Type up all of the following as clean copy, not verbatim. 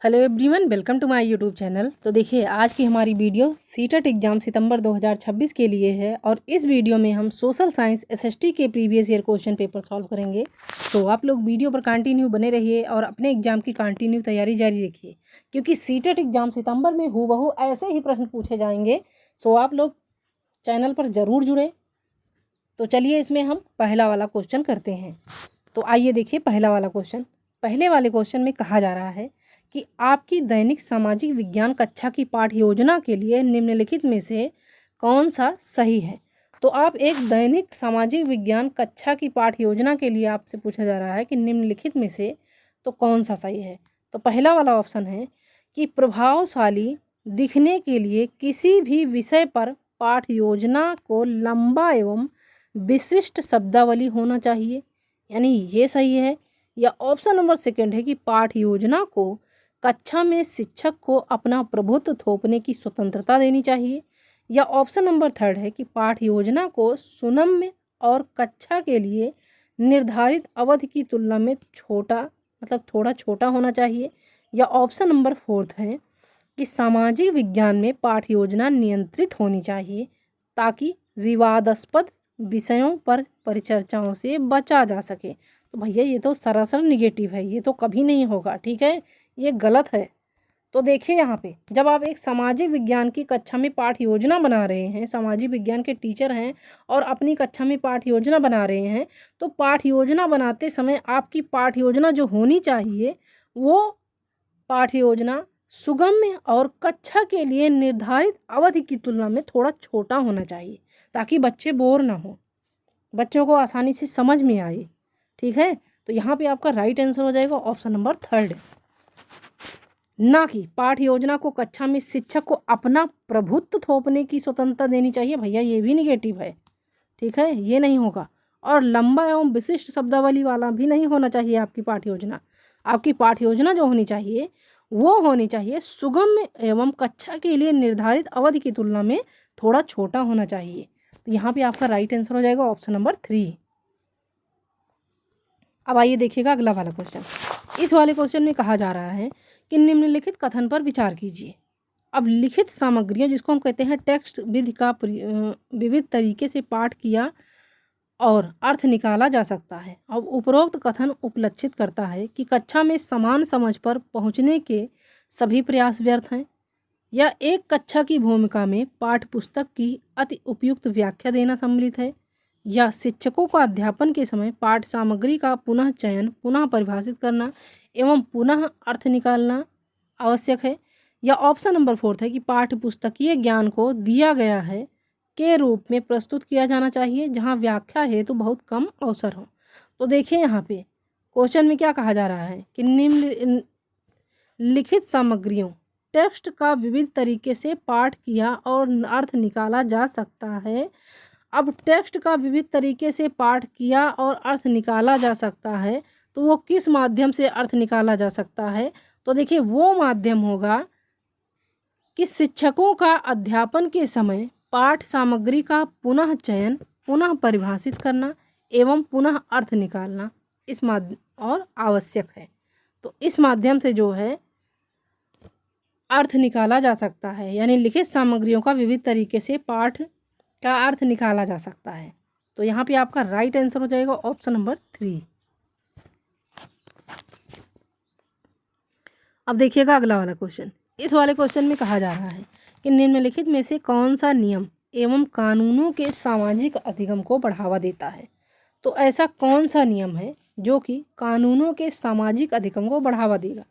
Hello everyone, welcome to my YouTube channel. तो देखिए, आज की हमारी वीडियो सीटेट एग्ज़ाम सितंबर 2026 के लिए है और इस वीडियो में हम सोशल साइंस एसएसटी के previous year question paper solve करेंगे। तो आप लोग वीडियो पर कंटिन्यू बने रहिए और अपने एग्ज़ाम की कंटिन्यू तैयारी जारी रखिए, क्योंकि सीटेट एग्ज़ाम सितंबर में हूबहू ऐसे ही प्रश्न पूछे जाएंगे। सो आप लोग चैनल पर ज़रूर जुड़ें। तो चलिए, इसमें हम पहला वाला क्वेश्चन करते हैं। तो आइए देखिए पहला वाला क्वेश्चन। पहले वाले क्वेश्चन में कहा जा रहा है कि आपकी दैनिक सामाजिक विज्ञान कक्षा की पाठ्य योजना के लिए निम्नलिखित में से कौन सा सही है। तो आप एक दैनिक सामाजिक विज्ञान कक्षा की पाठ्य योजना के लिए आपसे पूछा जा रहा है कि निम्नलिखित में से तो कौन सा सही है। तो पहला वाला ऑप्शन है कि प्रभावशाली दिखने के लिए किसी भी विषय पर पाठ्य योजना को लंबा एवं विशिष्ट शब्दावली होना चाहिए, यानी ये सही है। या ऑप्शन नंबर सेकंड है कि पाठ्य योजना को कक्षा में शिक्षक को अपना प्रभुत्व थोपने की स्वतंत्रता देनी चाहिए। या ऑप्शन नंबर थर्ड है कि पाठ्य योजना को सुनम्य और कक्षा के लिए निर्धारित अवधि की तुलना में छोटा, मतलब थोड़ा छोटा होना चाहिए। या ऑप्शन नंबर फोर्थ है कि सामाजिक विज्ञान में पाठ्य योजना नियंत्रित होनी चाहिए ताकि विवादास्पद विषयों पर परिचर्चाओं से बचा जा सके। तो भैया ये तो सरासर निगेटिव है, ये तो कभी नहीं होगा, ठीक है, ये गलत है। तो देखिए यहाँ पे जब आप एक सामाजिक विज्ञान की कक्षा में पाठ्य योजना बना रहे हैं, सामाजिक विज्ञान के टीचर हैं और अपनी कक्षा में पाठ्य योजना बना रहे हैं, तो पाठ्य योजना बनाते समय आपकी पाठ्य योजना जो होनी चाहिए वो पाठ्य योजना सुगम्य और कक्षा के लिए निर्धारित अवधि की तुलना में थोड़ा छोटा होना चाहिए ताकि बच्चे बोर ना हो, बच्चों को आसानी से समझ में आए, ठीक है। तो यहाँ पे आपका राइट आंसर हो जाएगा ऑप्शन नंबर थर्ड, ना कि पाठ्य योजना को कक्षा में शिक्षक को अपना प्रभुत्व थोपने की स्वतंत्रता देनी चाहिए। भैया ये भी निगेटिव है, ठीक है, ये नहीं होगा। और लंबा एवं विशिष्ट शब्दावली वाला भी नहीं होना चाहिए आपकी पाठ्य योजना। आपकी पाठ्य योजना जो होनी चाहिए वो होनी चाहिए सुगम्य एवं कक्षा के लिए निर्धारित अवधि की तुलना में थोड़ा छोटा होना चाहिए। तो यहाँ पे आपका राइट आंसर हो जाएगा ऑप्शन नंबर 3। अब आइए देखिएगा अगला वाला क्वेश्चन। इस वाले क्वेश्चन में कहा जा रहा है कि निम्नलिखित कथन पर विचार कीजिए। अब लिखित सामग्रियों, जिसको हम कहते हैं टेक्स्ट विधि का विविध तरीके से पाठ किया और अर्थ निकाला जा सकता है। अब उपरोक्त कथन उपलक्षित करता है कि कक्षा में समान समझ पर पहुंचने के सभी प्रयास व्यर्थ हैं, या एक कक्षा की भूमिका में पाठ्य पुस्तक की अति उपयुक्त व्याख्या देना सम्मिलित है, या शिक्षकों का अध्यापन के समय पाठ्य सामग्री का पुनः चयन, पुनः परिभाषित करना एवं पुनः अर्थ निकालना आवश्यक है। या ऑप्शन नंबर फोर्थ है कि पाठ्य पुस्तकीय ज्ञान को दिया गया है के रूप में प्रस्तुत किया जाना चाहिए जहां व्याख्या हेतु बहुत कम अवसर हो। तो देखिए यहाँ पे क्वेश्चन में क्या कहा जा रहा है कि निम्नलिखित सामग्रियों टेक्स्ट का विविध तरीके से पाठ किया और अर्थ निकाला जा सकता है। अब टेक्स्ट का विविध तरीके से पाठ किया और अर्थ निकाला जा सकता है, तो वो किस माध्यम से अर्थ निकाला जा सकता है। तो देखिए वो माध्यम होगा कि शिक्षकों का अध्यापन के समय पाठ सामग्री का पुनः चयन, पुनः परिभाषित करना एवं पुनः अर्थ निकालना इस माध्यम और आवश्यक है। तो इस माध्यम से जो है अर्थ निकाला जा सकता है, यानी लिखित सामग्रियों का विविध तरीके से पाठ का अर्थ निकाला जा सकता है। तो यहाँ पे आपका राइट आंसर हो जाएगा ऑप्शन नंबर 3। अब देखिएगा अगला वाला क्वेश्चन। इस वाले क्वेश्चन में कहा जा रहा है कि निम्नलिखित में से कौन सा नियम एवं कानूनों के सामाजिक अधिगम को बढ़ावा देता है। तो ऐसा कौन सा नियम है जो कि कानूनों के सामाजिक अधिगम को बढ़ावा देगा।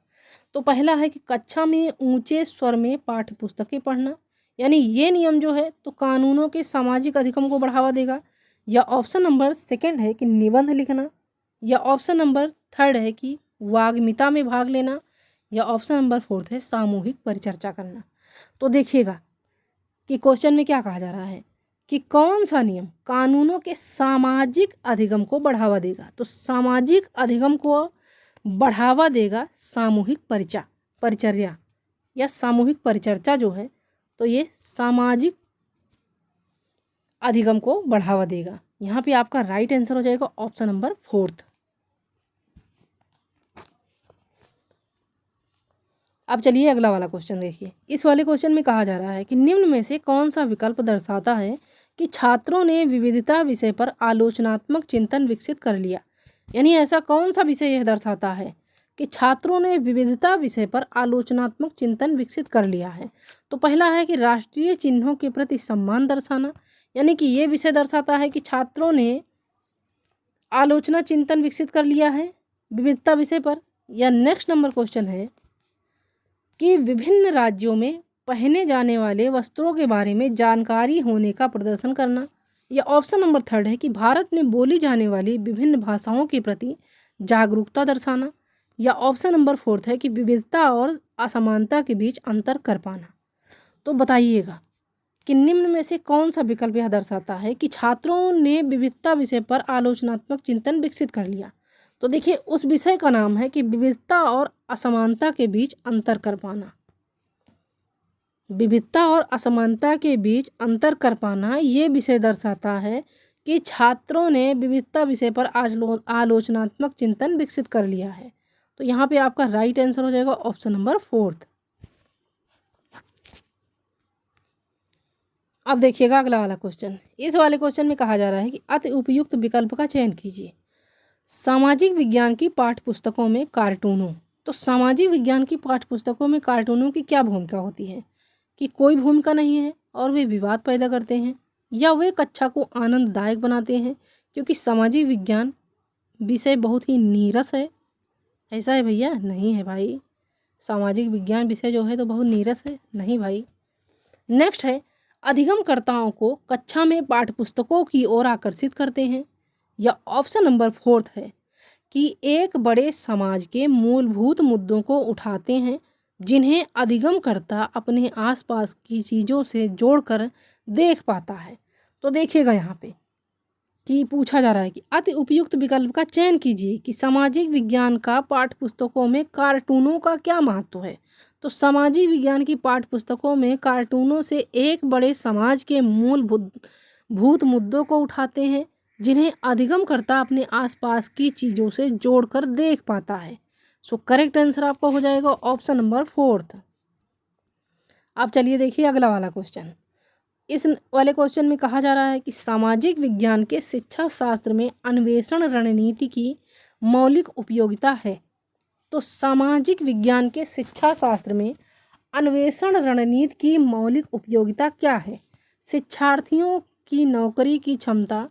तो पहला है कि कक्षा में ऊंचे स्वर में पाठ्य पुस्तकें पढ़ना, यानी ये नियम जो है तो कानूनों के सामाजिक अधिगम को बढ़ावा देगा। या ऑप्शन नंबर सेकंड है कि निबंध लिखना। या ऑप्शन नंबर थर्ड है कि वाग्मिता में भाग लेना। या ऑप्शन नंबर फोर्थ है सामूहिक परिचर्चा करना। तो देखिएगा कि क्वेश्चन में क्या कहा जा रहा है कि कौन सा नियम कानूनों के सामाजिक अधिगम को बढ़ावा देगा। तो सामाजिक अधिगम को बढ़ावा देगा सामूहिक परिचर्या या सामूहिक परिचर्चा जो है, तो ये सामाजिक अधिगम को बढ़ावा देगा। यहाँ पे आपका राइट आंसर हो जाएगा ऑप्शन नंबर फोर्थ। अब चलिए अगला वाला क्वेश्चन देखिए। इस वाले क्वेश्चन में कहा जा रहा है कि निम्न में से कौन सा विकल्प दर्शाता है कि छात्रों ने विविधता विषय पर आलोचनात्मक चिंतन विकसित कर लिया। यानी ऐसा कौन सा विषय यह दर्शाता है कि छात्रों ने विविधता विषय पर आलोचनात्मक चिंतन विकसित कर लिया है। तो पहला है कि राष्ट्रीय चिन्हों के प्रति सम्मान दर्शाना, यानी कि ये विषय दर्शाता है कि छात्रों ने आलोचना चिंतन विकसित कर लिया है विविधता विषय पर। या नेक्स्ट नंबर क्वेश्चन है कि विभिन्न राज्यों में पहने जाने वाले वस्त्रों के बारे में जानकारी होने का प्रदर्शन करना। या ऑप्शन नंबर थर्ड है कि भारत में बोली जाने वाली विभिन्न भाषाओं के प्रति जागरूकता दर्शाना। या ऑप्शन नंबर फोर्थ है कि विविधता और असमानता के बीच अंतर कर पाना। तो बताइएगा कि निम्न में से कौन सा विकल्प यह दर्शाता है कि छात्रों ने विविधता विषय पर आलोचनात्मक चिंतन विकसित कर लिया। तो देखिए उस विषय का नाम है कि विविधता और असमानता के बीच अंतर कर पाना। विविधता और असमानता के बीच अंतर कर पाना ये विषय दर्शाता है कि छात्रों ने विविधता विषय पर आलोचनात्मक चिंतन विकसित कर लिया है। तो यहाँ पे आपका राइट आंसर हो जाएगा ऑप्शन नंबर फोर्थ। अब देखिएगा अगला वाला क्वेश्चन। इस वाले क्वेश्चन में कहा जा रहा है कि अति उपयुक्त विकल्प का चयन कीजिए। सामाजिक विज्ञान की पाठ्यपुस्तकों में कार्टूनों। तो सामाजिक विज्ञान की पाठ्यपुस्तकों में कार्टूनों की क्या भूमिका होती है कि कोई भूमिका नहीं है और वे विवाद पैदा करते हैं या वे कक्षा को आनंददायक बनाते हैं, क्योंकि सामाजिक विज्ञान विषय बहुत ही नीरस है। ऐसा है भैया? नहीं है भाई, सामाजिक विज्ञान विषय जो है तो बहुत नीरस है, नहीं भाई। नेक्स्ट है अधिगमकर्ताओं को कक्षा में पाठ्यपुस्तकों की ओर आकर्षित करते हैं। या ऑप्शन नंबर फोर्थ है कि एक बड़े समाज के मूलभूत मुद्दों को उठाते हैं जिन्हें अधिगमकर्ता अपने आसपास की चीज़ों से जोड़कर देख पाता है। तो देखिएगा यहाँ पे कि पूछा जा रहा है कि अति उपयुक्त विकल्प का चयन कीजिए कि सामाजिक विज्ञान का पाठ्यपुस्तकों में कार्टूनों का क्या महत्व है। तो सामाजिक विज्ञान की पाठ्यपुस्तकों में कार्टूनों से एक बड़े समाज के मूलभूत मुद्दों को उठाते हैं जिन्हें अधिगमकर्ता अपने आसपास की चीज़ों से जोड़कर देख पाता है। सो करेक्ट आंसर आपका हो जाएगा ऑप्शन नंबर फोर्थ। अब चलिए देखिए अगला वाला क्वेश्चन। इस वाले क्वेश्चन में कहा जा रहा है कि सामाजिक विज्ञान के शिक्षा शास्त्र में अन्वेषण रणनीति की मौलिक उपयोगिता है। तो सामाजिक विज्ञान के शिक्षा शास्त्र में अन्वेषण रणनीति की मौलिक उपयोगिता क्या है? शिक्षार्थियों की नौकरी की क्षमता,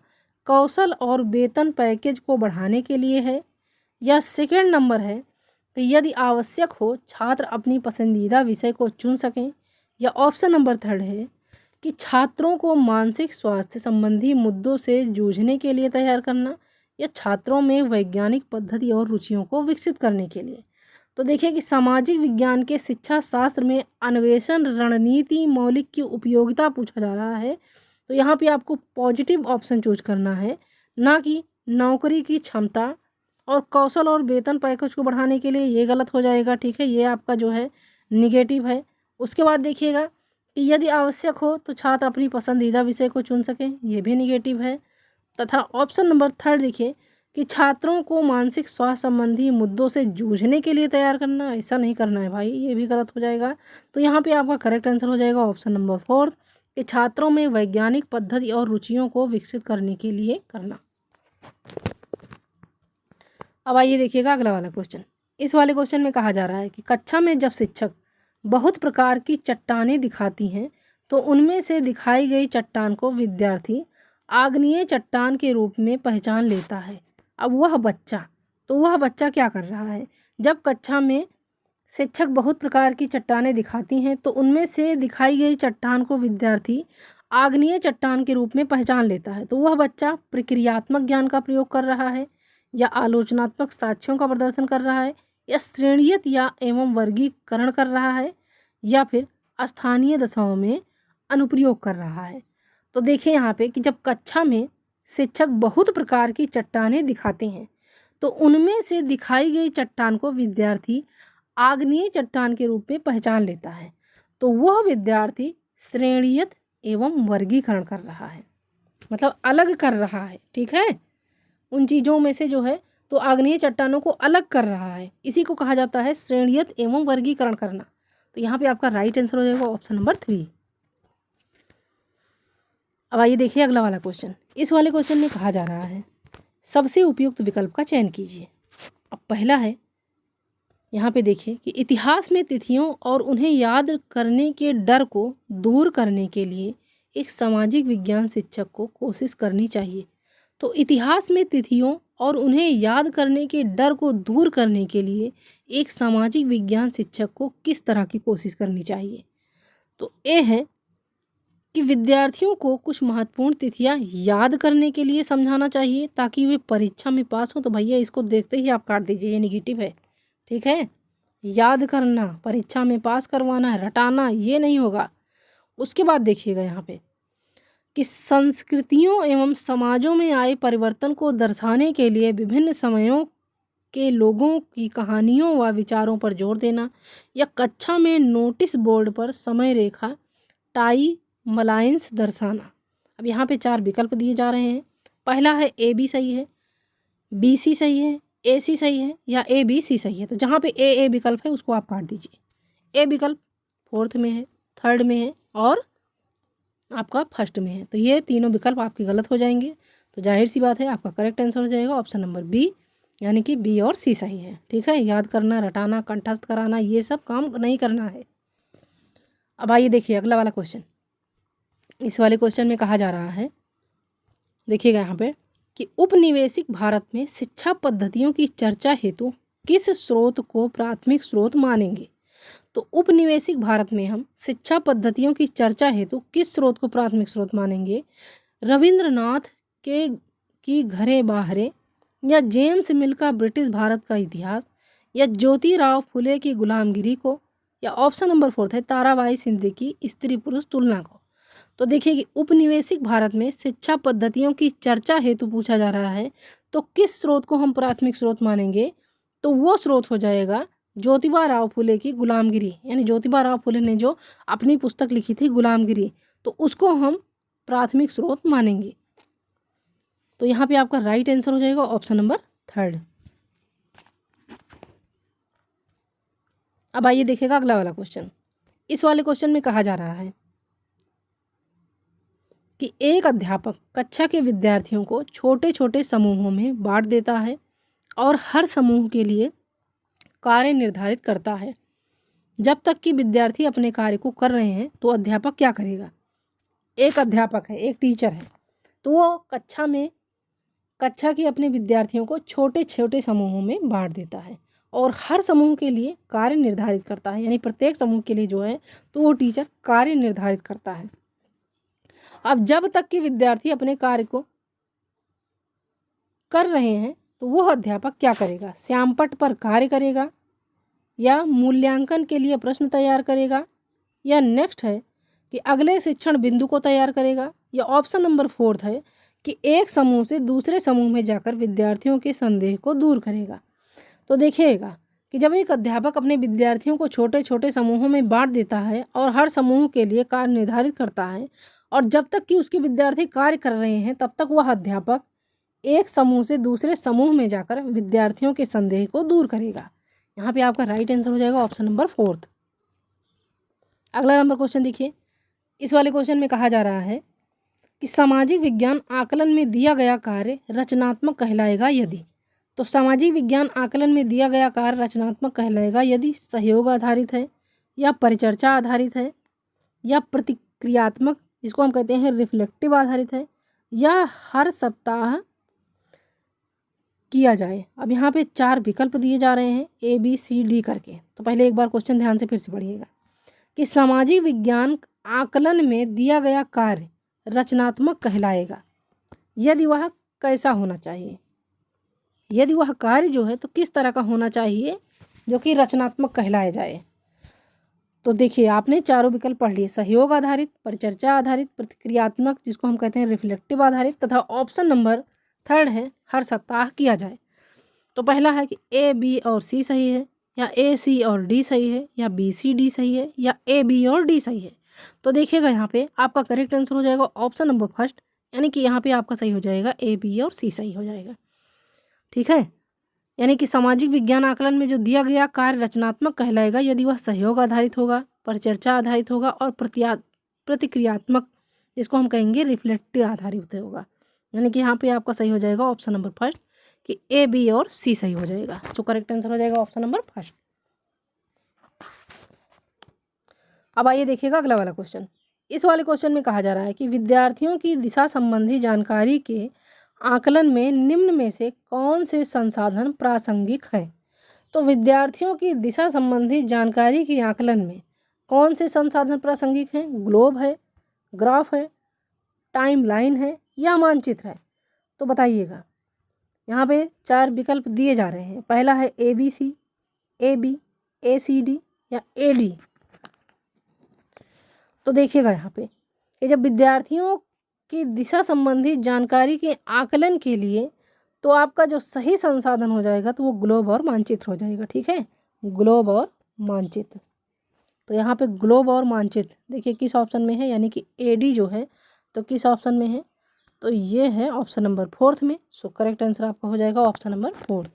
कौशल और वेतन पैकेज को बढ़ाने के लिए है। या सेकेंड नंबर है कि यदि आवश्यक हो छात्र अपनी पसंदीदा विषय को चुन सकें। या ऑप्शन नंबर थर्ड है कि छात्रों को मानसिक स्वास्थ्य संबंधी मुद्दों से जूझने के लिए तैयार करना, या छात्रों में वैज्ञानिक पद्धति और रुचियों को विकसित करने के लिए। तो देखिए कि सामाजिक विज्ञान के शिक्षा शास्त्र में अन्वेषण रणनीति मौलिक की उपयोगिता पूछा जा रहा है। तो यहाँ पे आपको पॉजिटिव ऑप्शन चूज करना है, ना कि नौकरी की क्षमता और कौशल और वेतन पैकेज को बढ़ाने के लिए। ये गलत हो जाएगा, ठीक है, ये आपका जो है निगेटिव है। उसके बाद देखिएगा कि यदि आवश्यक हो तो छात्र अपनी पसंदीदा विषय को चुन सकें, ये भी निगेटिव है। तथा ऑप्शन नंबर थर्ड देखिए कि छात्रों को मानसिक स्वास्थ्य संबंधी मुद्दों से जूझने के लिए तैयार करना, ऐसा नहीं करना है भाई, ये भी गलत हो जाएगा। तो यहाँ पे आपका करेक्ट आंसर हो जाएगा ऑप्शन नंबर फोर्थ कि छात्रों में वैज्ञानिक पद्धति और रुचियों को विकसित करने के लिए करना। अब आइए देखिएगा अगला वाला क्वेश्चन। इस वाले क्वेश्चन में कहा जा रहा है कि कक्षा में जब शिक्षक बहुत प्रकार की चट्टानें दिखाती हैं तो उनमें से दिखाई गई चट्टान को विद्यार्थी आग्नेय चट्टान के रूप में पहचान लेता है। अब वह बच्चा क्या कर रहा है? जब कक्षा में शिक्षक बहुत प्रकार की चट्टानें दिखाती हैं तो उनमें से दिखाई गई चट्टान को विद्यार्थी आग्नेय चट्टान के रूप में पहचान लेता है। तो वह बच्चा प्रक्रियात्मक ज्ञान का प्रयोग कर रहा है, या आलोचनात्मक साक्ष्यों का प्रदर्शन कर रहा है, या श्रेणियत या एवं वर्गीकरण कर रहा है, या फिर स्थानीय दशाओं में अनुप्रयोग कर रहा है। तो देखिए यहाँ पे कि जब कक्षा में शिक्षक बहुत प्रकार की चट्टानें दिखाते हैं तो उनमें से दिखाई गई चट्टान को विद्यार्थी आग्नेय चट्टान के रूप में पहचान लेता है। तो वह विद्यार्थी श्रेणियत एवं वर्गीकरण कर रहा है, मतलब अलग कर रहा है, ठीक है, उन चीज़ों में से जो है तो आग्नेय चट्टानों को अलग कर रहा है, इसी को कहा जाता है श्रेणीयत एवं वर्गीकरण करना। तो यहाँ पे आपका राइट आंसर हो जाएगा ऑप्शन नंबर 3। अब आइए देखिए अगला वाला क्वेश्चन। इस वाले क्वेश्चन में कहा जा रहा है सबसे उपयुक्त विकल्प का चयन कीजिए। अब पहला है, यहाँ पे देखिए कि इतिहास में तिथियों और उन्हें याद करने के डर को दूर करने के लिए एक सामाजिक विज्ञान शिक्षक को कोशिश करनी चाहिए। तो इतिहास में तिथियों और उन्हें याद करने के डर को दूर करने के लिए एक सामाजिक विज्ञान शिक्षक को किस तरह की कोशिश करनी चाहिए। तो ए है कि विद्यार्थियों को कुछ महत्वपूर्ण तिथियां याद करने के लिए समझाना चाहिए ताकि वे परीक्षा में पास हों। तो भैया इसको देखते ही आप काट दीजिए, ये नेगेटिव है, ठीक है। याद करना, परीक्षा में पास करवाना, रटाना, ये नहीं होगा। उसके बाद देखिएगा यहाँ पे कि संस्कृतियों एवं समाजों में आए परिवर्तन को दर्शाने के लिए विभिन्न समयों के लोगों की कहानियों व विचारों पर जोर देना, या कक्षा में नोटिस बोर्ड पर समय रेखा टाई मलाइंस दर्शाना। अब यहाँ पे 4 विकल्प दिए जा रहे हैं। पहला है ए बी सही है, बी सी सही है, ए सी सही है, या ए बी सी सही है। तो जहाँ पे ए विकल्प है उसको आप काट दीजिए। ए विकल्प 4th में है, 3rd में है और आपका 1st में है। तो ये तीनों विकल्प आपके गलत हो जाएंगे। तो जाहिर सी बात है आपका करेक्ट आंसर हो जाएगा ऑप्शन नंबर बी, यानी कि बी और सी सही है, ठीक है। याद करना, रटाना, कंठस्थ कराना, ये सब काम नहीं करना है। अब आइए देखिए अगला वाला क्वेश्चन। इस वाले क्वेश्चन में कहा जा रहा है, देखिएगा यहाँ पे कि उपनिवेशिक भारत में शिक्षा पद्धतियों की चर्चा हेतु किस स्रोत को प्राथमिक स्रोत मानेंगे। तो उपनिवेशिक भारत में हम शिक्षा पद्धतियों की चर्चा हेतु किस स्रोत को प्राथमिक स्रोत मानेंगे। रविंद्रनाथ के की घरे बाहरे, या जेम्स मिल का ब्रिटिश भारत का इतिहास, या ज्योतिराव फुले की गुलामगिरी को, या ऑप्शन नंबर 4 है ताराबाई शिंदे की स्त्री पुरुष तुलना को। तो देखिए कि उपनिवेशिक भारत में शिक्षा पद्धतियों की चर्चा हेतु पूछा जा रहा है, तो किस स्रोत को हम प्राथमिक स्रोत मानेंगे। तो वो स्रोत हो जाएगा ज्योतिबा राव फुले की गुलामगिरी, यानी ज्योतिबा राव फुले ने जो अपनी पुस्तक लिखी थी गुलामगिरी, तो उसको हम प्राथमिक स्रोत मानेंगे। तो यहाँ पे आपका राइट आंसर हो जाएगा ऑप्शन नंबर 3rd। अब आइए देखिएगा अगला वाला क्वेश्चन। इस वाले क्वेश्चन में कहा जा रहा है कि एक अध्यापक कक्षा के विद्यार्थियों को छोटे छोटे समूहों में बांट देता है और हर समूह के लिए कार्य निर्धारित करता है। जब तक कि विद्यार्थी अपने कार्य को कर रहे हैं तो अध्यापक क्या करेगा। एक अध्यापक है, एक टीचर है, तो वो कक्षा के अपने विद्यार्थियों को छोटे छोटे समूहों में बांट देता है और हर समूह के लिए कार्य निर्धारित करता है, यानी प्रत्येक समूह के लिए जो है तो वो टीचर कार्य निर्धारित करता है। अब जब तक कि विद्यार्थी अपने कार्य को कर रहे हैं तो वह अध्यापक क्या करेगा। श्यामपट्ट पर कार्य करेगा, या मूल्यांकन के लिए प्रश्न तैयार करेगा, या नेक्स्ट है कि अगले शिक्षण बिंदु को तैयार करेगा, या ऑप्शन नंबर 4 है कि एक समूह से दूसरे समूह में जाकर विद्यार्थियों के संदेह को दूर करेगा। तो देखिएगा कि जब एक अध्यापक अपने विद्यार्थियों को छोटे छोटे समूहों में बांट देता है और हर समूह के लिए कार्य निर्धारित करता है, और जब तक कि उसके विद्यार्थी कार्य कर रहे हैं तब तक वह अध्यापक एक समूह से दूसरे समूह में जाकर विद्यार्थियों के संदेह को दूर करेगा। यहाँ पे आपका राइट आंसर हो जाएगा ऑप्शन नंबर 4। अगला नंबर क्वेश्चन देखिए। इस वाले क्वेश्चन में कहा जा रहा है कि सामाजिक विज्ञान आकलन में दिया गया कार्य रचनात्मक कहलाएगा यदि। तो सामाजिक विज्ञान आकलन में दिया गया कार्य रचनात्मक कहलाएगा यदि सहयोग आधारित है, या परिचर्चा आधारित है, या प्रतिक्रियात्मक जिसको हम कहते हैं रिफ्लेक्टिव आधारित है, या हर सप्ताह किया जाए। अब यहाँ पे 4 विकल्प दिए जा रहे हैं ए बी सी डी करके। तो पहले एक बार क्वेश्चन ध्यान से फिर से पढ़िएगा कि सामाजिक विज्ञान आकलन में दिया गया कार्य रचनात्मक कहलाएगा यदि वह कैसा होना चाहिए, यदि वह कार्य जो है तो किस तरह का होना चाहिए जो कि रचनात्मक कहलाया जाए। तो देखिए आपने चारों विकल्प पढ़ लिए, सहयोग आधारित, परिचर्चा आधारित, प्रतिक्रियात्मक जिसको हम कहते हैं रिफ्लेक्टिव आधारित, तथा ऑप्शन नंबर 3rd है हर सप्ताह किया जाए। तो पहला है कि ए बी और सी सही है, या ए सी और डी सही है, या बी सी डी सही है, या ए बी और डी सही है। तो देखिएगा यहाँ पे आपका करेक्ट आंसर हो जाएगा ऑप्शन नंबर 1st, यानी कि यहाँ पे आपका सही हो जाएगा ए बी और सी सही हो जाएगा, ठीक है। यानी कि सामाजिक विज्ञान आकलन में जो दिया गया कार्य रचनात्मक कहलाएगा यदि वह सहयोग आधारित होगा, परिचर्चा आधारित होगा और प्रतिक्रियात्मक, जिसको हम कहेंगे रिफ्लेक्टिव आधारित होगा। यानी कि यहाँ पे आपका सही हो जाएगा ऑप्शन नंबर फर्स्ट कि ए, बी और सी सही हो जाएगा। तो करेक्ट आंसर हो जाएगा ऑप्शन नंबर फर्स्ट। अब आइए देखिएगा अगला वाला क्वेश्चन। इस वाले क्वेश्चन में कहा जा रहा है कि विद्यार्थियों की दिशा संबंधी जानकारी के आकलन में निम्न में से कौन से संसाधन प्रासंगिक हैं। तो विद्यार्थियों की दिशा संबंधी जानकारी के आकलन में कौन से संसाधन प्रासंगिक हैं? ग्लोब है, ग्राफ है, टाइमलाइन है या मानचित्र है? तो बताइएगा। यहाँ पे 4 विकल्प दिए जा रहे हैं। पहला है ABC, AB, ACD या AD। तो देखिएगा यहाँ पे कि जब विद्यार्थियों की दिशा संबंधी जानकारी के आकलन के लिए तो आपका जो सही संसाधन हो जाएगा तो वो ग्लोब और मानचित्र हो जाएगा। ठीक है, ग्लोब और मानचित्र। तो यहाँ पे ग्लोब और मानचित्र देखिए किस ऑप्शन में है, यानी कि AD जो है तो किस ऑप्शन में है? तो ये है ऑप्शन नंबर 4 में। सो करेक्ट आंसर आपका हो जाएगा ऑप्शन नंबर 4।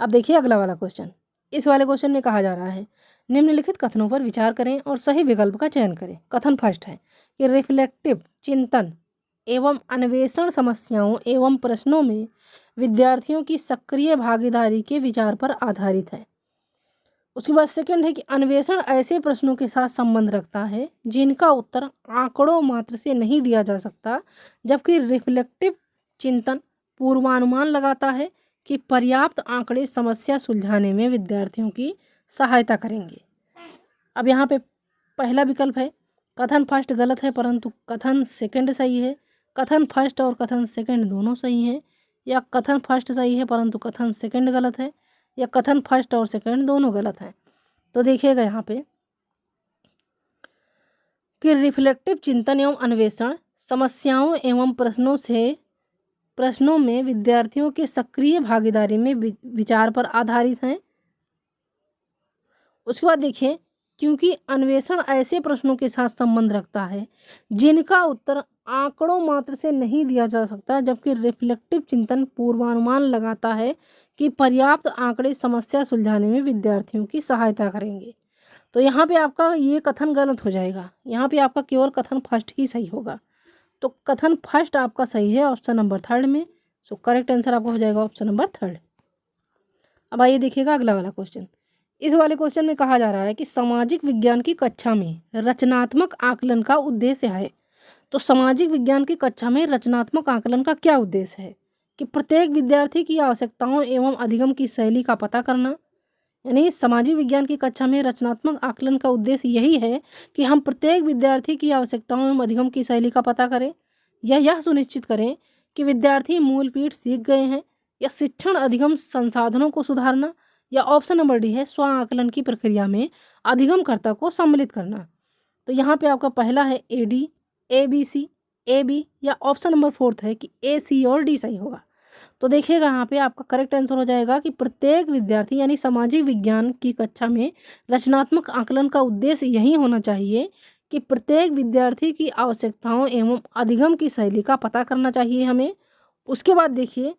अब देखिए अगला वाला क्वेश्चन। इस वाले क्वेश्चन में कहा जा रहा है निम्नलिखित कथनों पर विचार करें और सही विकल्प का चयन करें। कथन फर्स्ट है कि रिफ्लेक्टिव चिंतन एवं अन्वेषण समस्याओं एवं प्रश्नों में विद्यार्थियों की सक्रिय भागीदारी के विचार पर आधारित है। उसके बाद सेकंड है कि अन्वेषण ऐसे प्रश्नों के साथ संबंध रखता है जिनका उत्तर आंकड़ों मात्र से नहीं दिया जा सकता, जबकि रिफ्लेक्टिव चिंतन पूर्वानुमान लगाता है कि पर्याप्त आंकड़े समस्या सुलझाने में विद्यार्थियों की सहायता करेंगे। अब यहाँ पे पहला विकल्प है कथन फर्स्ट गलत है परंतु कथन सेकंड सही है, कथन फर्स्ट और कथन सेकंड दोनों सही हैं, या कथन फर्स्ट सही है परंतु कथन सेकंड गलत है, या कथन फर्स्ट और सेकंड दोनों गलत हैं। तो देखिएगा यहाँ पे कि रिफ्लेक्टिव चिंतन एवं अन्वेषण समस्याओं एवं प्रश्नों में विद्यार्थियों के सक्रिय भागीदारी में विचार पर आधारित हैं। उसके बाद देखिए क्योंकि अन्वेषण ऐसे प्रश्नों के साथ संबंध रखता है जिनका उत्तर आंकड़ों मात्र से नहीं दिया जा सकता, जबकि रिफ्लेक्टिव चिंतन पूर्वानुमान लगाता है कि पर्याप्त आंकड़े समस्या सुलझाने में विद्यार्थियों की सहायता करेंगे। तो यहाँ पे आपका ये कथन गलत हो जाएगा। यहाँ पे आपका केवल कथन फर्स्ट ही सही होगा। तो कथन फर्स्ट आपका सही है ऑप्शन नंबर 3 में। सो करेक्ट आंसर आपका हो जाएगा ऑप्शन नंबर 3। अब आइए देखिएगा अगला वाला क्वेश्चन। इस वाले क्वेश्चन में कहा जा रहा है कि सामाजिक विज्ञान की कक्षा में रचनात्मक आकलन का उद्देश्य है। तो सामाजिक विज्ञान की कक्षा में रचनात्मक आकलन का क्या उद्देश्य है? कि प्रत्येक विद्यार्थी की आवश्यकताओं एवं अधिगम की शैली का पता करना। यानी सामाजिक विज्ञान की कक्षा में रचनात्मक आकलन का उद्देश्य यही है कि हम प्रत्येक विद्यार्थी की आवश्यकताओं एवं अधिगम की शैली का पता करें, या यह सुनिश्चित करें कि विद्यार्थी मूलपीठ सीख गए हैं, या शिक्षण अधिगम संसाधनों को सुधारना, या ऑप्शन नंबर डी है स्व आकलन की प्रक्रिया में अधिगमकर्ता को सम्मिलित करना। तो यहाँ पे आपका पहला है AD, ABC, AB, या ऑप्शन नंबर 4 है कि A, C और D सही होगा। तो देखिएगा यहाँ पे आपका करेक्ट आंसर हो जाएगा कि प्रत्येक विद्यार्थी यानी सामाजिक विज्ञान की कक्षा में रचनात्मक आकलन का उद्देश्य यही होना चाहिए कि प्रत्येक विद्यार्थी की आवश्यकताओं एवं अधिगम की शैली का पता करना चाहिए हमें। उसके बाद देखिए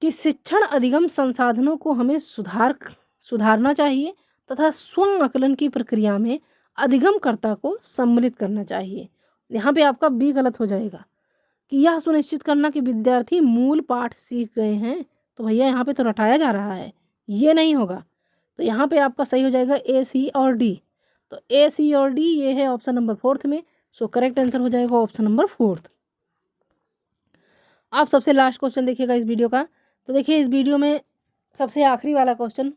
कि शिक्षण अधिगम संसाधनों को हमें सुधारना चाहिए तथा स्व आकलन की प्रक्रिया में अधिगमकर्ता को सम्मिलित करना चाहिए। यहाँ पे आपका बी गलत हो जाएगा कि यह सुनिश्चित करना कि विद्यार्थी मूल पाठ सीख गए हैं। तो भैया यहाँ पे तो रटाया जा रहा है, ये नहीं होगा। तो यहाँ पे आपका सही हो जाएगा A, C और D। तो A, C और D ये है ऑप्शन नंबर 4 में। सो करेक्ट आंसर हो जाएगा ऑप्शन नंबर 4। आप सबसे लास्ट क्वेश्चन देखिएगा इस वीडियो का। तो देखिए इस वीडियो में सबसे आखिरी वाला क्वेश्चन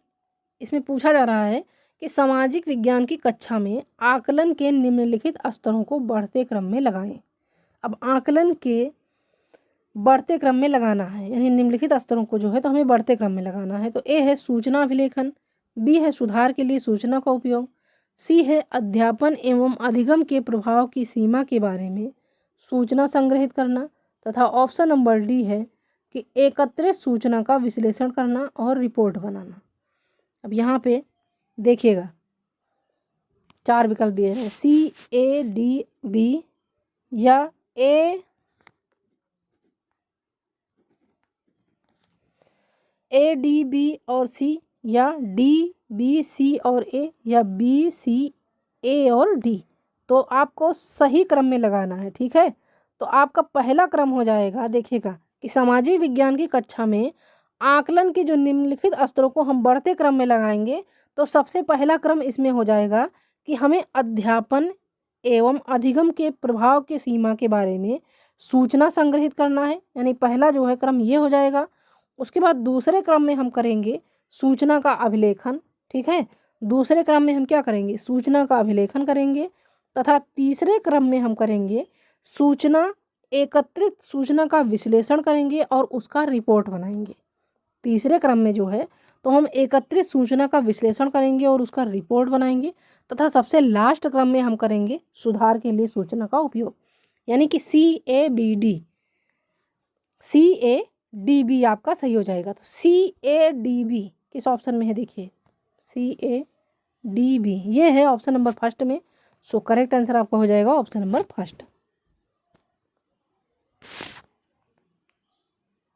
इसमें पूछा जा रहा है कि सामाजिक विज्ञान की कक्षा में आकलन के निम्नलिखित स्तरों को बढ़ते क्रम में लगाएं। अब आकलन के बढ़ते क्रम में लगाना है, यानी निम्नलिखित स्तरों को जो है तो हमें बढ़ते क्रम में लगाना है। तो A है सूचना अभिलेखन, B है सुधार के लिए सूचना का उपयोग, C है अध्यापन एवं अधिगम के प्रभाव की सीमा के बारे में सूचना संग्रहित करना, तथा ऑप्शन नंबर D है कि एकत्रित सूचना का विश्लेषण करना और रिपोर्ट बनाना। अब यहाँ पे देखिएगा 4 विकल्प दिए हैं C, A, D, B या A, ए डी बी और सी, या डी बी सी और ए, या बी सी ए और डी। तो आपको सही क्रम में लगाना है, ठीक है। तो आपका पहला क्रम हो जाएगा, देखिएगा कि सामाजिक विज्ञान की कक्षा में आकलन के जो निम्नलिखित स्तरों को हम बढ़ते क्रम में लगाएंगे, तो सबसे पहला क्रम इसमें हो जाएगा कि हमें अध्यापन एवं अधिगम के प्रभाव के सीमा के बारे में सूचना संग्रहित करना है, यानी पहला जो है क्रम ये हो जाएगा। उसके बाद दूसरे क्रम में हम करेंगे सूचना का अभिलेखन, ठीक है। दूसरे क्रम में हम क्या करेंगे, सूचना का अभिलेखन करेंगे, तथा तीसरे क्रम में हम करेंगे सूचना एकत्रित सूचना का विश्लेषण करेंगे और उसका रिपोर्ट बनाएंगे। तीसरे क्रम में जो है तो हम एकत्रित सूचना का विश्लेषण करेंगे और उसका रिपोर्ट बनाएंगे, तथा सबसे लास्ट क्रम में हम करेंगे सुधार के लिए सूचना का उपयोग, यानी कि CADB आपका सही हो जाएगा। तो CADB किस ऑप्शन में है, देखिए CADB ये है ऑप्शन नंबर फर्स्ट में। सो करेक्ट आंसर आपका हो जाएगा ऑप्शन नंबर फर्स्ट।